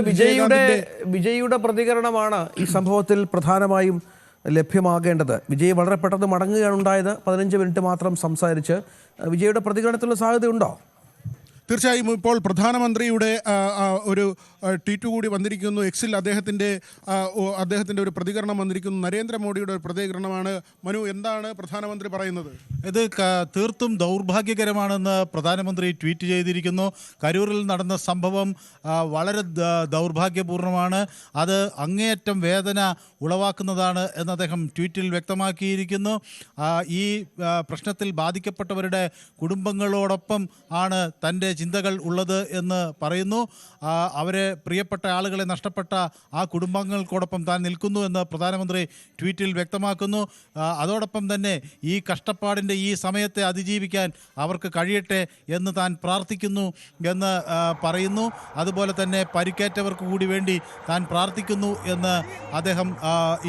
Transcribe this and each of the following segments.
വിജയിയുടെ പ്രതികരണമാണ് ഈ സംഭവത്തിൽ പ്രധാനമായും ലഭ്യമാകേണ്ടത്. വിജയ് വളരെ പെട്ടെന്ന് മടങ്ങുകയാണ് ഉണ്ടായത്. 15 മിനിറ്റ് മാത്രം സംസാരിച്ച് വിജയിയുടെ പ്രതികരണത്തിനുള്ള സാധ്യതയുണ്ടോ? തീർച്ചയായും ഇപ്പോൾ പ്രധാനമന്ത്രിയുടെ ഒരു ട്വീറ്റ് കൂടി വന്നിരിക്കുന്നു. എക്സിൽ അദ്ദേഹത്തിൻ്റെ ഒരു പ്രതികരണം വന്നിരിക്കുന്നു. നരേന്ദ്രമോദിയുടെ ഒരു പ്രതികരണമാണ്. മനു, എന്താണ് പ്രധാനമന്ത്രി പറയുന്നത്? ഇത് തീർത്തും ദൗർഭാഗ്യകരമാണെന്ന് പ്രധാനമന്ത്രി ട്വീറ്റ് ചെയ്തിരിക്കുന്നു. കരൂരിൽ നടന്ന സംഭവം വളരെ ദൗർഭാഗ്യപൂർണ്ണമാണ്. അത് അങ്ങേയറ്റം വേദന ഉളവാക്കുന്നതാണ് എന്ന് അദ്ദേഹം ട്വീറ്റിൽ വ്യക്തമാക്കിയിരിക്കുന്നു. ഈ പ്രശ്നത്തിൽ ബാധിക്കപ്പെട്ടവരുടെ കുടുംബങ്ങളോടൊപ്പം ആണ് തൻ്റെ ചിന്തകൾ ഉള്ളത് എന്ന് പറയുന്നു. അവരെ പ്രിയപ്പെട്ട ആളുകളെ നഷ്ടപ്പെട്ട ആ കുടുംബങ്ങൾക്കോടൊപ്പം താൻ നിൽക്കുന്നു എന്ന് പ്രധാനമന്ത്രി ട്വീറ്റിൽ വ്യക്തമാക്കുന്നു. അതോടൊപ്പം തന്നെ ഈ കഷ്ടപ്പാടിൻ്റെ ഈ സമയത്തെ അതിജീവിക്കാൻ അവർക്ക് കഴിയട്ടെ എന്ന് താൻ പ്രാർത്ഥിക്കുന്നു എന്ന് പറയുന്നു. അതുപോലെ തന്നെ പരിക്കേറ്റവർക്ക് കൂടി വേണ്ടി താൻ പ്രാർത്ഥിക്കുന്നു എന്ന് അദ്ദേഹം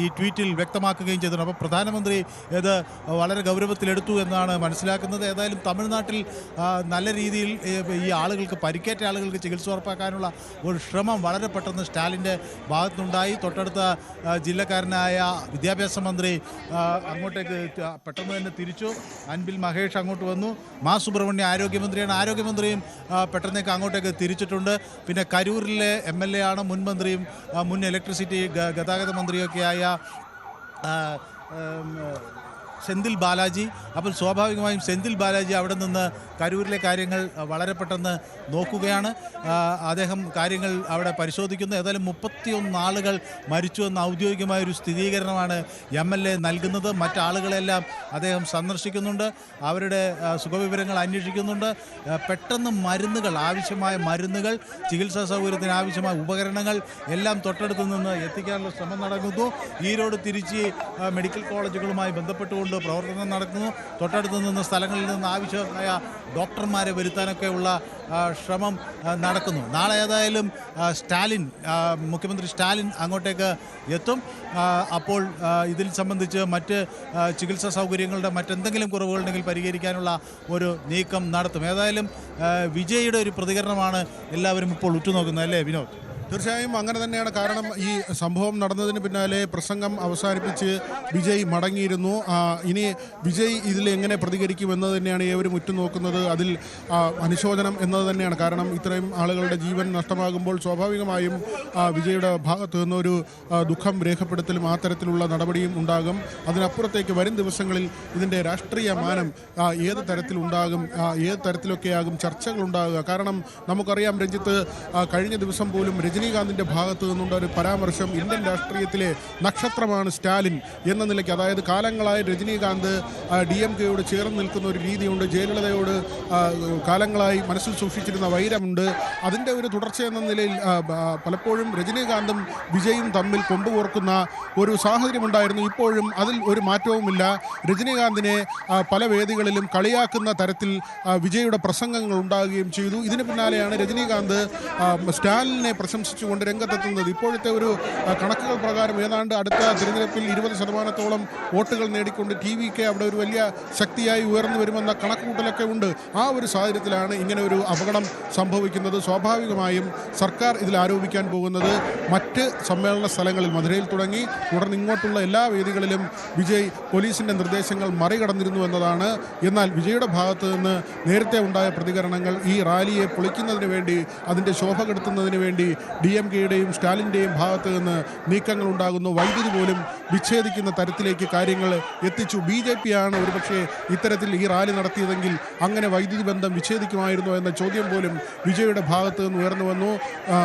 ഈ ട്വീറ്റിൽ വ്യക്തമാക്കുകയും ചെയ്തിട്ടുണ്ട്. അപ്പോൾ പ്രധാനമന്ത്രി ഇത് വളരെ ഗൗരവത്തിലെടുത്തു എന്നാണ് മനസ്സിലാക്കുന്നത്. ഏതായാലും തമിഴ്നാട്ടിൽ നല്ല രീതിയിൽ ഈ ആളുകൾക്ക്, പരിക്കേറ്റ ആളുകൾക്ക് ചികിത്സ ഉറപ്പാക്കാനുള്ള ഒരു ശ്രമം വളരെ പെട്ടെന്ന് സ്റ്റാലിൻ്റെ ഭാഗത്തുനിന്നുണ്ടായി. തൊട്ടടുത്ത ജില്ലക്കാരനായ വിദ്യാഭ്യാസ മന്ത്രി അങ്ങോട്ടേക്ക് പെട്ടെന്ന് തന്നെ തിരിച്ചു. അൻബിൽ മഹേഷ് അങ്ങോട്ട് വന്നു. മാ സുബ്രഹ്മണ്യം ആരോഗ്യമന്ത്രിയാണ്. ആരോഗ്യമന്ത്രിയും പെട്ടെന്നേക്ക് അങ്ങോട്ടേക്ക് തിരിച്ചിട്ടുണ്ട്. പിന്നെ കരൂരിലെ MLA ആണ്, മുൻ മന്ത്രിയും മുൻ ഇലക്ട്രിസിറ്റി ഗതാഗത മന്ത്രിയൊക്കെയായ സെന്തിൽ ബാലാജി. അപ്പോൾ സ്വാഭാവികമായും സെന്തിൽ ബാലാജി അവിടെ നിന്ന് കരൂരിലെ കാര്യങ്ങൾ വളരെ നോക്കുകയാണ്. അദ്ദേഹം കാര്യങ്ങൾ അവിടെ പരിശോധിക്കുന്നു. ഏതായാലും 31 ആളുകൾ മരിച്ചു എന്ന ഔദ്യോഗികമായൊരു സ്ഥിരീകരണമാണ് MLA നൽകുന്നത്. മറ്റാളുകളെല്ലാം അദ്ദേഹം സന്ദർശിക്കുന്നുണ്ട്, അവരുടെ സുഖവിവരങ്ങൾ അന്വേഷിക്കുന്നുണ്ട്. പെട്ടെന്ന് മരുന്നുകൾ, ആവശ്യമായ മരുന്നുകൾ, ചികിത്സാ സൗകര്യത്തിന് ആവശ്യമായ ഉപകരണങ്ങൾ എല്ലാം തൊട്ടടുത്ത് നിന്ന് എത്തിക്കാനുള്ള ശ്രമം നടക്കുന്നു. ഈരോട് തിരിച്ച് മെഡിക്കൽ കോളേജുകളുമായി ബന്ധപ്പെട്ടുകൊണ്ട് പ്രവർത്തനം നടക്കുന്നു. തൊട്ടടുത്ത് നിന്ന് സ്ഥലങ്ങളിൽ നിന്ന് ആവശ്യമായ ഡോക്ടർമാരെ വരുത്താനൊക്കെയുള്ള ശ്രമം നടക്കുന്നു. നാളെ ഏതായാലും മുഖ്യമന്ത്രി സ്റ്റാലിൻ അങ്ങോട്ടേക്ക് എത്തും. അപ്പോൾ ഇതിൽ സംബന്ധിച്ച് മറ്റ് ചികിത്സാ സൗകര്യങ്ങളുടെ മറ്റെന്തെങ്കിലും കുറവുകളുണ്ടെങ്കിൽ പരിഹരിക്കാനുള്ള ഒരു നീക്കം നടത്തും. ഏതായാലും വിജയുടെ ഒരു പ്രതികരണമാണ് എല്ലാവരും ഇപ്പോൾ ഉറ്റുനോക്കുന്നത്, അല്ലേ വിനോദ്? തീർച്ചയായും അങ്ങനെ തന്നെയാണ്. കാരണം ഈ സംഭവം നടന്നതിന് പിന്നാലെ പ്രസംഗം അവസാനിപ്പിച്ച് വിജയ് മടങ്ങിയിരുന്നു. ഇനി വിജയ് ഇതിൽ എങ്ങനെ പ്രതികരിക്കുമെന്നത് തന്നെയാണ് ഏവരും ഉറ്റുനോക്കുന്നത്. അതിൽ അനുശോചനം എന്നത് തന്നെയാണ്. കാരണം ഇത്രയും ആളുകളുടെ ജീവൻ നഷ്ടമാകുമ്പോൾ സ്വാഭാവികമായും വിജയുടെ ഭാഗത്തു നിന്നൊരു ദുഃഖം രേഖപ്പെടുത്തലും ആ തരത്തിലുള്ള നടപടിയും ഉണ്ടാകും. അതിനപ്പുറത്തേക്ക് വരും ദിവസങ്ങളിൽ ഇതിൻ്റെ രാഷ്ട്രീയ മാനം ഏത് തരത്തിലുണ്ടാകും, ഏത് തരത്തിലൊക്കെയാകും ചർച്ചകൾ ഉണ്ടാകുക. കാരണം നമുക്കറിയാം രഞ്ജിത്ത്, കഴിഞ്ഞ ദിവസം പോലും രജനീകാന്തിൻ്റെ ഭാഗത്തു നിന്നുള്ള ഒരു പരാമർശം, ഇന്ത്യൻ രാഷ്ട്രീയത്തിലെ നക്ഷത്രമാണ് സ്റ്റാലിൻ എന്ന നിലയ്ക്ക്. അതായത് കാലങ്ങളായി രജനീകാന്ത് DMKയോട് ചേർന്ന് നിൽക്കുന്ന ഒരു രീതിയുണ്ട്. ജയലളിതയോട് കാലങ്ങളായി മനസ്സിൽ സൂക്ഷിച്ചിരുന്ന വൈരമുണ്ട്. അതിൻ്റെ ഒരു തുടർച്ചയെന്ന നിലയിൽ പലപ്പോഴും രജനീകാന്തും വിജയും തമ്മിൽ കൊമ്പുകോർക്കുന്ന ഒരു സാഹചര്യമുണ്ടായിരുന്നു. ഇപ്പോഴും അതിൽ ഒരു മാറ്റവുമില്ല. രജനീകാന്തിനെ പല വേദികളിലും കളിയാക്കുന്ന തരത്തിൽ വിജയുടെ പ്രസംഗങ്ങൾ ഉണ്ടാകുകയും ചെയ്തു. ഇതിന് പിന്നാലെയാണ് രജനീകാന്ത് സ്റ്റാലിനെ പ്രശംസിച്ചുകൊണ്ട് രംഗത്തെത്തുന്നത്. ഇപ്പോഴത്തെ ഒരു കണക്കുകൾ പ്രകാരം ഏതാണ്ട് അടുത്ത തിരഞ്ഞെടുപ്പിൽ 20% വോട്ടുകൾ നേടിക്കൊണ്ട് TVK അവിടെ ഒരു വലിയ ശക്തിയായി ഉയർന്നു വരുമെന്ന കണക്കുകൂട്ടലൊക്കെ ഉണ്ട്. ആ ഒരു സാഹചര്യത്തിലാണ് ഇങ്ങനെ ഒരു അപകടം സംഭവിക്കുന്നത്. സ്വാഭാവികമായും സർക്കാർ ഇതിൽ ആരോപിക്കാൻ പോകുന്നത് മറ്റ് സമ്മേളന സ്ഥലങ്ങളിൽ, മധുരയിൽ തുടങ്ങി തുടർന്ന് ഇങ്ങോട്ടുള്ള എല്ലാ വേദികളിലും വിജയ് പോലീസിൻ്റെ നിർദ്ദേശങ്ങൾ മറികടന്നിരുന്നു എന്നതാണ്. എന്നാൽ വിജയുടെ ഭാഗത്ത് നിന്ന് നേരത്തെ ഉണ്ടായ പ്രതികരണങ്ങൾ ഈ റാലിയെ പൊളിക്കുന്നതിന് വേണ്ടി, അതിൻ്റെ ശോഭ കെടുത്തുന്നതിന് വേണ്ടി DMKയുടെയും സ്റ്റാലിൻ്റെയും ഭാഗത്ത് നിന്ന് നീക്കങ്ങൾ ഉണ്ടാകുന്നു. വൈദ്യുതി പോലും വിച്ഛേദിക്കുന്ന തരത്തിലേക്ക് കാര്യങ്ങൾ എത്തിച്ചു. BJP ആണ് ഒരുപക്ഷെ ഇത്തരത്തിൽ ഈ റാലി നടത്തിയതെങ്കിൽ അങ്ങനെ വൈദ്യുതി ബന്ധം വിച്ഛേദിക്കുമായിരുന്നോ എന്ന ചോദ്യം പോലും വിജയുടെ ഭാഗത്ത് നിന്ന് ഉയർന്നു വന്നു.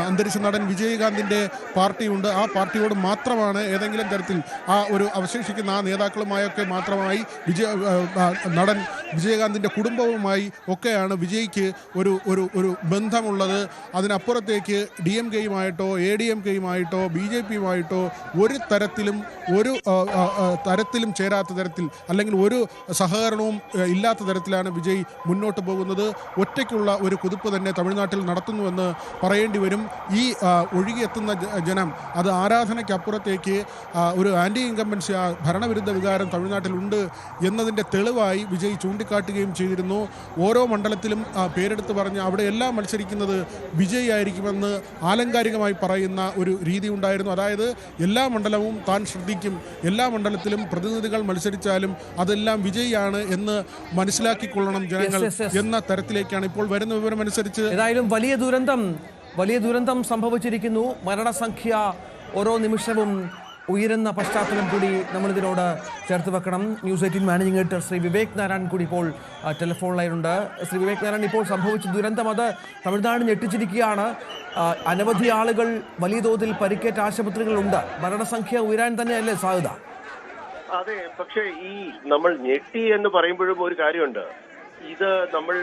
അന്തരിച്ച നടൻ വിജയകാന്തിൻ്റെ പാർട്ടിയുണ്ട്. ആ പാർട്ടിയോട് മാത്രമാണ് ഏതെങ്കിലും തരത്തിൽ ആ ഒരു അവശേഷിക്കുന്ന ആ നേതാക്കളുമായൊക്കെ മാത്രമായി നടൻ വിജയകാന്തിൻ്റെ കുടുംബവുമായി ഒക്കെയാണ് വിജയ്ക്ക് ഒരു ബന്ധമുള്ളത്. അതിനപ്പുറത്തേക്ക് DMKയുമായിട്ടോ ADMKയുമായിട്ടോ BJPയുമായിട്ടോ ഒരു തരത്തിലും ചേരാത്ത തരത്തിൽ, അല്ലെങ്കിൽ ഒരു സഹകരണവും ഇല്ലാത്ത തരത്തിലാണ് വിജയ് മുന്നോട്ട് പോകുന്നത്. ഒറ്റയ്ക്കുള്ള ഒരു കുതിപ്പ് തന്നെ തമിഴ്നാട്ടിൽ നടത്തുന്നുവെന്ന് പറയേണ്ടി വരും. ഈ ഒഴുകിയെത്തുന്ന ജനം അത് ആരാധനയ്ക്കപ്പുറത്തേക്ക് ഒരു ആൻറ്റി ഇൻകംബൻസി, ഭരണവിരുദ്ധ വികാരം തമിഴ്നാട്ടിലുണ്ട് എന്നതിൻ്റെ തെളിവായി വിജയ് ചൂണ്ടിക്കാട്ടുകയും ചെയ്തിരുന്നു. ഓരോ മണ്ഡലത്തിലും പേരെടുത്ത് പറഞ്ഞ് അവിടെയെല്ലാം മത്സരിക്കുന്നത് വിജയ് ആയിരിക്കുമെന്ന് ആലങ്കാരികമായി പറയുന്ന ഒരു രീതി ഉണ്ടായിരുന്നു. അതായത് എല്ലാ മണ്ഡലവും താൻ ശ്രദ്ധിക്കും, എല്ലാ മണ്ഡലത്തിലും പ്രതിനിധികൾ മത്സരിച്ചാലും അതെല്ലാം വിജയിയാണ് എന്ന് മനസ്സിലാക്കിക്കൊള്ളണം ജനങ്ങൾ എന്ന തരത്തിലേക്കാണ് ഇപ്പോൾ വരുന്ന വിവരമനുസരിച്ച്. ഏതായാലും വലിയ ദുരന്തം സംഭവിച്ചിരിക്കുന്നു. മരണസംഖ്യ ഓരോ നിമിഷവും ഉയരുന്ന പശ്ചാത്തലം കൂടി നമ്മളിതിനോട് ചേർത്ത് വെക്കണം. News 18 managing editor Shri Vivek Narayan കൂടി ഇപ്പോൾ ടെലിഫോൺ ലൈനുണ്ട്. ശ്രീ വിവേക് നാരായൺ, ഇപ്പോൾ സംഭവിച്ച ദുരന്തം അത് തമിഴ്നാട് ഞെട്ടിച്ചിരിക്കുകയാണ്. അനവധി ആളുകൾ വലിയ തോതിൽ പരിക്കേറ്റ ആശുപത്രികളുണ്ട്. മരണസംഖ്യ ഉയരാൻ തന്നെയല്ലേ സാധ്യത? അതെ, പക്ഷേ ഈ നമ്മൾ ഞെട്ടി എന്ന് പറയുമ്പോഴും ഒരു കാര്യമുണ്ട്. ഇത് നമ്മൾ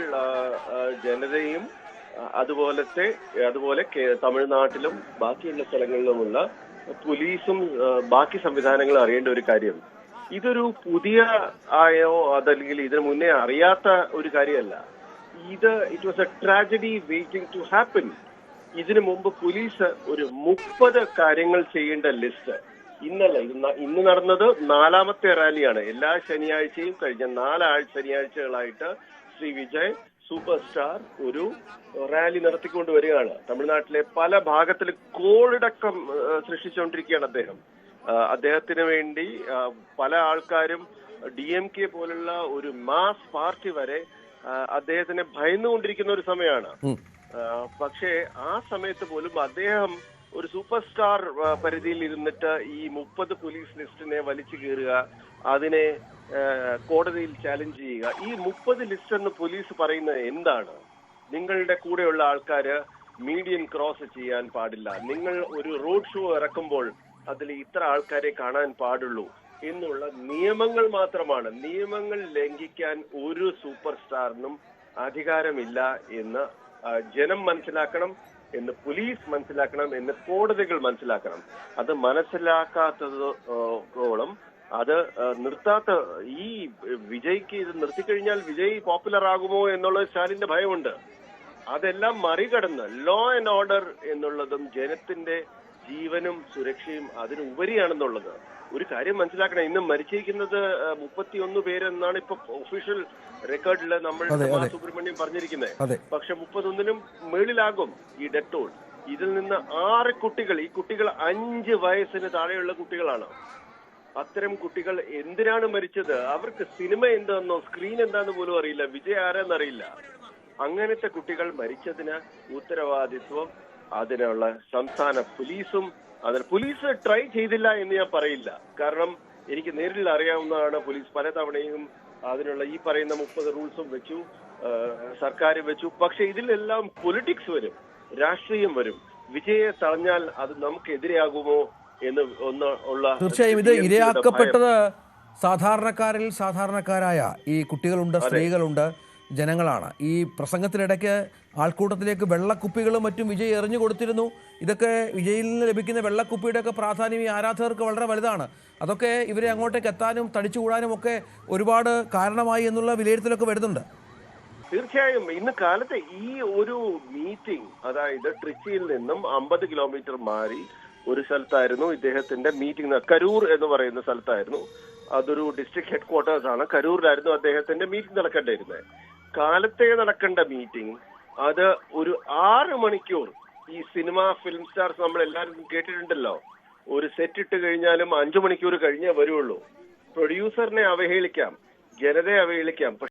ജനതയും അതുപോലെ തമിഴ്നാട്ടിലും ബാക്കിയുള്ള സ്ഥലങ്ങളിലുമുള്ള പോലീസും ബാക്കി സംവിധാനങ്ങളും അറിയേണ്ട ഒരു കാര്യം, ഇതൊരു പുതിയ ആയോ അതല്ലെങ്കിൽ ഇതിനു മുന്നേ അറിയാത്ത ഒരു കാര്യമല്ല. It was a tragedy waiting to happen. ഇതിനു മുമ്പ് പോലീസ് ഒരു 30 കാര്യങ്ങൾ ചെയ്യേണ്ട ലിസ്റ്റ് ഇന്ന് നടന്നത് 4ാമത്തെ റാലിയാണ്. എല്ലാ ശനിയാഴ്ചയും കഴിഞ്ഞ 4 ശനിയാഴ്ചകളായിട്ട് ശ്രീ വിജയ് സൂപ്പർ സ്റ്റാർ ഒരു റാലി നടത്തിക്കൊണ്ട് വരികയാണ്. തമിഴ്നാട്ടിലെ പല ഭാഗത്തിൽ കോളിടക്കം സൃഷ്ടിച്ചുകൊണ്ടിരിക്കുകയാണ് അദ്ദേഹം. അദ്ദേഹത്തിന് വേണ്ടി പല ആൾക്കാരും DMK പോലുള്ള ഒരു മാസ് പാർട്ടി വരെ അദ്ദേഹത്തിനെ ഭയന്നുകൊണ്ടിരിക്കുന്ന ഒരു സമയമാണ്. പക്ഷേ ആ സമയത്ത് പോലും അദ്ദേഹം ഒരു സൂപ്പർ സ്റ്റാർ പരിധിയിൽ ഇരുന്നിട്ട് ഈ 30 പോലീസ് ലിസ്റ്റിനെ വലിച്ചു കീറുക, അതിനെ കോടതിയിൽ ചാലഞ്ച് ചെയ്യുക. ഈ 30 ലിസ്റ്റ് എന്ന് പോലീസ് പറയുന്നത് എന്താണ്? നിങ്ങളുടെ കൂടെയുള്ള ആൾക്കാര് മീഡിയൻ ക്രോസ് ചെയ്യാൻ പാടില്ല, നിങ്ങൾ ഒരു റോഡ് ഷോ ഇറക്കുമ്പോൾ അതിൽ ഇത്ര ആൾക്കാരെ കാണാൻ പാടുള്ളൂ എന്നുള്ള നിയമങ്ങൾ മാത്രമാണ്. നിയമങ്ങൾ ലംഘിക്കാൻ ഒരു സൂപ്പർ സ്റ്റാറിനും അധികാരമില്ല എന്ന് ജനം മനസ്സിലാക്കണം, എന്ന് പോലീസ് മനസ്സിലാക്കണം, എന്ന് കോടതികൾ മനസ്സിലാക്കണം. അത് മനസ്സിലാക്കാത്തതോളം അത് നിർത്താത്ത ഈ വിജയ്ക്ക് ഇത് നിർത്തിക്കഴിഞ്ഞാൽ വിജയ് പോപ്പുലർ ആകുമോ എന്നുള്ള സ്റ്റാലിന്റെ ഭയമുണ്ട്. അതെല്ലാം മറികടന്ന് ലോ ആൻഡ് ഓർഡർ എന്നുള്ളതും ജനത്തിന്റെ ജീവനും സുരക്ഷയും അതിനുപരിയാണെന്നുള്ളത് ഒരു കാര്യം മനസ്സിലാക്കണം. ഇന്ന് മരിച്ചിരിക്കുന്നത് 31 പേരെന്നാണ് ഇപ്പൊ ഒഫീഷ്യൽ റെക്കോർഡിൽ നമ്മൾ സുബ്രഹ്മണ്യം പറഞ്ഞിരിക്കുന്നത്. പക്ഷെ 31നും മേളിലാകും ഈ ഡെത്ത് ടോൾ. ഇതിൽ നിന്ന് 6 കുട്ടികൾ, ഈ കുട്ടികൾ 5 വയസ്സിന് താഴെയുള്ള കുട്ടികളാണ്. അത്തരം കുട്ടികൾ എന്തിനാണ് മരിച്ചത്? അവർക്ക് സിനിമ എന്താണെന്നോ സ്ക്രീൻ എന്താന്ന് പോലും അറിയില്ല, വിജയ് ആരാന്നറിയില്ല. അങ്ങനത്തെ കുട്ടികൾ മരിച്ചതിന് ഉത്തരവാദിത്വം അതിനുള്ള സംസ്ഥാന പോലീസും. പോലീസ് ട്രൈ ചെയ്തില്ല എന്ന് ഞാൻ പറയില്ല, കാരണം എനിക്ക് നേരിൽ അറിയാവുന്നതാണ്. പോലീസ് പലതവണയും അതിനുള്ള ഈ പറയുന്ന 30 റൂൾസും വെച്ചു, സർക്കാർ വെച്ചു. പക്ഷെ ഇതിലെല്ലാം പൊളിറ്റിക്സ് വരും, രാഷ്ട്രീയം വരും. വിജയെ തടഞ്ഞാൽ അത് നമുക്കെതിരെയാകുമോ എന്ന് തീർച്ചയായും ഇത് ഇരയാക്കപ്പെട്ടത് സാധാരണക്കാരായ ഈ കുട്ടികളുണ്ട്, സ്ത്രീകളുണ്ട്, ജനങ്ങളാണ്. ഈ പ്രസംഗത്തിനിടയ്ക്ക് ആൾക്കൂട്ടത്തിലേക്ക് വെള്ളക്കുപ്പികളും മറ്റും വിജയ് എറിഞ്ഞു കൊടുത്തിരുന്നു. ഇതൊക്കെ വിജയിൽ നിന്ന് ലഭിക്കുന്ന വെള്ളക്കുപ്പിയുടെയൊക്കെ പ്രാധാന്യം ഈ ആരാധകർക്ക് വളരെ വലുതാണ്. അതൊക്കെ ഇവരെ അങ്ങോട്ടേക്ക് എത്താനും തടിച്ചുകൂടാനും ഒക്കെ ഒരുപാട് കാരണമായി എന്നുള്ള വിലയിരുത്തലൊക്കെ വരുന്നുണ്ട്. തീർച്ചയായും ഇന്ന് കാലത്തെ ഈ ഒരു മീറ്റിംഗ്, അതായത് ട്രിച്ചിയിൽ നിന്നും 50 കിലോമീറ്റർ മാറി ഒരു സ്ഥലത്തായിരുന്നു ഇദ്ദേഹത്തിന്റെ മീറ്റിംഗ്. കരൂർ എന്ന് പറയുന്ന സ്ഥലത്തായിരുന്നു. അതൊരു ഡിസ്ട്രിക്ട് ഹെഡ് ക്വാർട്ടേഴ്സ് ആണ്. കരൂരിലായിരുന്നു അദ്ദേഹത്തിന്റെ മീറ്റിംഗ് നടക്കേണ്ടിയിരുന്നത്. കാലത്തെ നടക്കേണ്ട മീറ്റിംഗ് അത് ഒരു 6 മണിക്കൂർ. ഈ ഫിലിം സ്റ്റാർസ് നമ്മൾ എല്ലാവരും കേട്ടിട്ടുണ്ടല്ലോ, ഒരു സെറ്റ് ഇട്ട് കഴിഞ്ഞാലും 5 മണിക്കൂർ കഴിഞ്ഞേ വരുള്ളൂ. പ്രൊഡ്യൂസറിനെ അവഹേളിക്കാം, ജനതയെ അവഹേളിക്കാം.